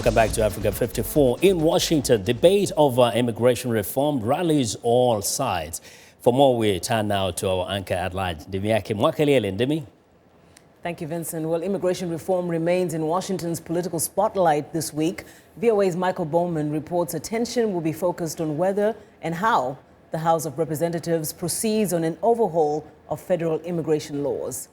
Welcome back to Africa 54. In Washington, debate over immigration reform rallies all sides. For more, we turn now to our anchor at large, Ndimyake. Mwakalyelye, Ndimi. Thank you, Vincent. Well, immigration reform remains in Washington's political spotlight this week. VOA's Michael Bowman reports attention will be focused on whether and how the House of Representatives proceeds on an overhaul of federal immigration laws.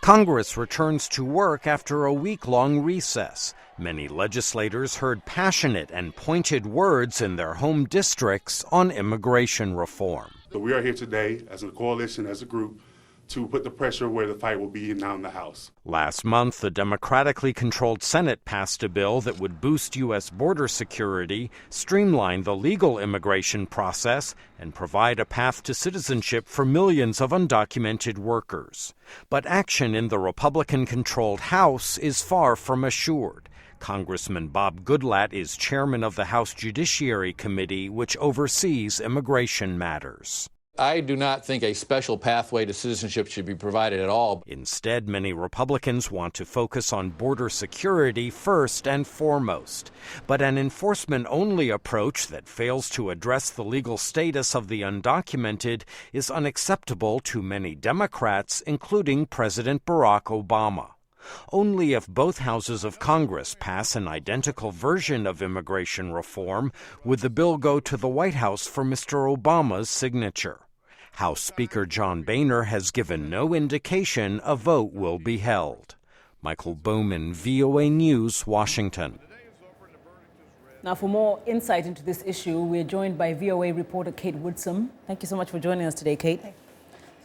Congress returns to work after a week-long recess. Many legislators heard passionate and pointed words in their home districts on immigration reform. So we are here today as a coalition, as a group, to put the pressure where the fight will be now in the House. Last month, the Democratically controlled Senate passed a bill that would boost U.S. border security, streamline the legal immigration process, and provide a path to citizenship for millions of undocumented workers. But action in the Republican-controlled House is far from assured. Congressman Bob Goodlatte is chairman of the House Judiciary Committee, which oversees immigration matters. I do not think a special pathway to citizenship should be provided at all. Instead, many Republicans want to focus on border security first and foremost. But an enforcement-only approach that fails to address the legal status of the undocumented is unacceptable to many Democrats, including President Barack Obama. Only if both houses of Congress pass an identical version of immigration reform would the bill go to the White House for Mr. Obama's signature. House Speaker John Boehner has given no indication a vote will be held. Michael Bowman, VOA News, Washington. Now, for more insight into this issue, we're joined by VOA reporter Kate Woodsome. Thank you so much for joining us today, Kate.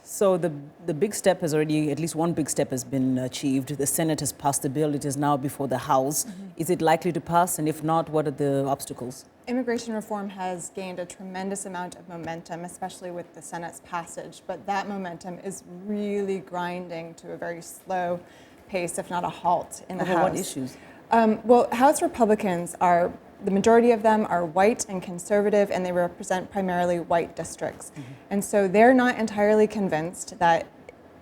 So the big step has already, at least one big step has been achieved. The Senate has passed the bill. It is now before the House. Is it likely to pass? And if not, what are the obstacles? Immigration reform has gained a tremendous amount of momentum, especially with the Senate's passage. But that momentum is really grinding to a very slow pace, if not a halt, in the House. What issues? Well, House Republicans are, the majority of them are white and conservative, and they represent primarily white districts. And so they're not entirely convinced that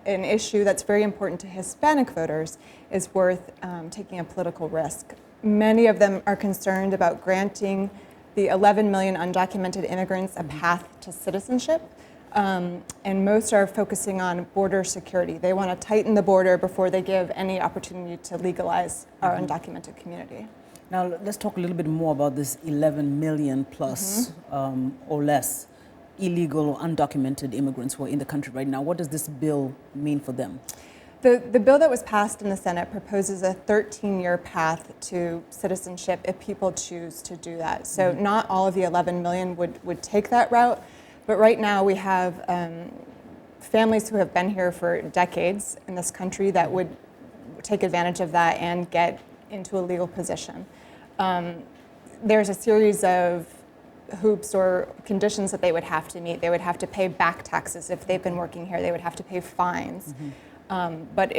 an issue that's very important to Hispanic voters is worth taking a political risk. Many of them are concerned about granting the 11 million undocumented immigrants a path to citizenship. And most are focusing on border security. They want to tighten the border before they give any opportunity to legalize our undocumented community. Now, let's talk a little bit more about this 11 million plus or less illegal or undocumented immigrants who are in the country right now. What does this bill mean for them? The bill that was passed in the Senate proposes a 13-year path to citizenship if people choose to do that. So not all of the 11 million would take that route, but right now we have families who have been here for decades in this country that would take advantage of that and get into a legal position. There's a series of hoops or conditions that they would have to meet. They would have to pay back taxes if they've been working here. They would have to pay fines. But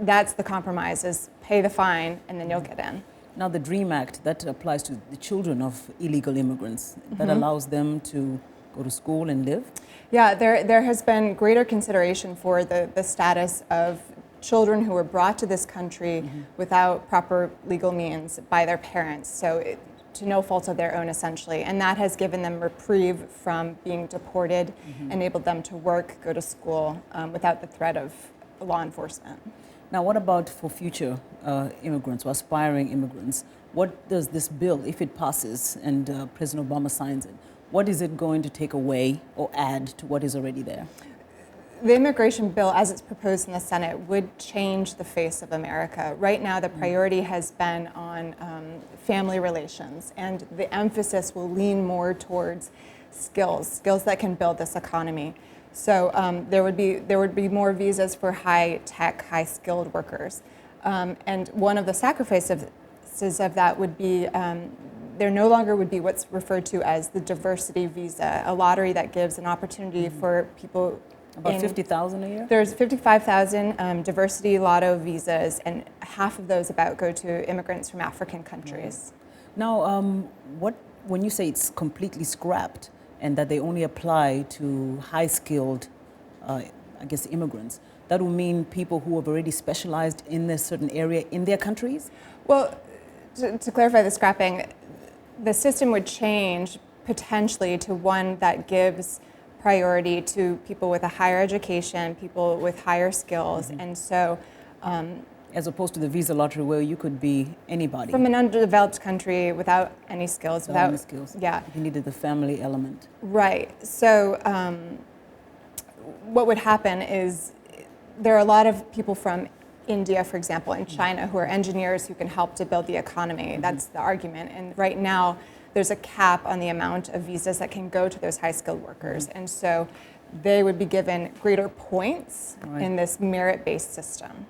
that's the compromise, is pay the fine and then you'll get in. Now the DREAM Act, that applies to the children of illegal immigrants. That allows them to go to school and live? Yeah, there has been greater consideration for the status of children who were brought to this country without proper legal means by their parents, so to no fault of their own, essentially. And that has given them reprieve from being deported, enabled them to work, go to school without the threat of law enforcement. Now, what about for future immigrants or aspiring immigrants? What does this bill, if it passes and President Obama signs it, what is it going to take away or add to what is already there? The immigration bill, as it's proposed in the Senate, would change the face of America. Right now, the priority has been on family relations, and the emphasis will lean more towards skills that can build this economy. So there would be more visas for high-tech, high-skilled workers. And one of the sacrifices of that would be there no longer would be what's referred to as the diversity visa, a lottery that gives an opportunity for people. About 50,000 a year? There's 55,000 diversity lotto visas, and half of those about go to immigrants from African countries. Now, when you say it's completely scrapped and that they only apply to high-skilled, immigrants, that will mean people who have already specialized in this certain area in their countries? Well, to clarify the scrapping, the system would change potentially to one that gives priority to people with a higher education, people with higher skills, and so as opposed to the visa lottery where you could be anybody. from an underdeveloped country without any skills, Without any skills. Yeah. You needed the family element. Right. So what would happen is there are a lot of people from India, for example, and China who are engineers who can help to build the economy. That's the argument. And right now, there's a cap on the amount of visas that can go to those high-skilled workers. And so they would be given greater points in this merit-based system.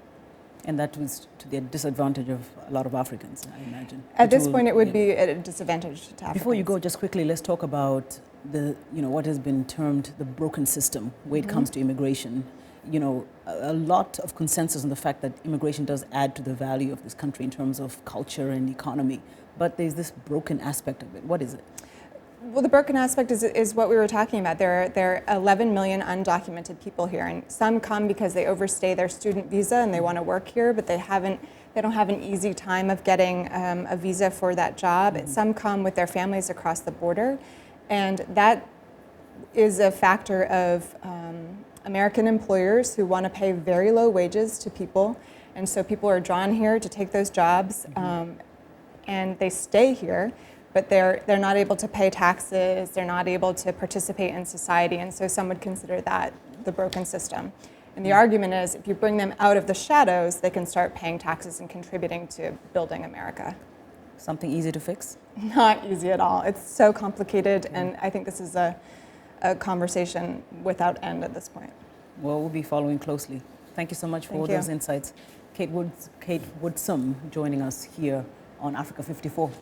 And that was to the disadvantage of a lot of Africans, I imagine. At this point, it would be at a disadvantage to Africans. Before you go, just quickly, let's talk about the, what has been termed the broken system when it comes to immigration. A lot of consensus on the fact that immigration does add to the value of this country in terms of culture and economy. But there's this broken aspect of it. What is it? Well, the broken aspect is what we were talking about. There are 11 million undocumented people here, and some come because they overstay their student visa and they want to work here, but they don't have an easy time of getting a visa for that job. Some come with their families across the border, and that is a factor of American employers who want to pay very low wages to people, and so people are drawn here to take those jobs, and they stay here. But they're not able to pay taxes, they're not able to participate in society, and so some would consider that the broken system. And the argument is if you bring them out of the shadows, they can start paying taxes and contributing to building America. Something easy to fix? Not easy at all. It's so complicated, and I think this is a conversation without end at this point. Well, we'll be following closely. Thank you so much for all those insights. Kate Woodsome joining us here on Africa 54.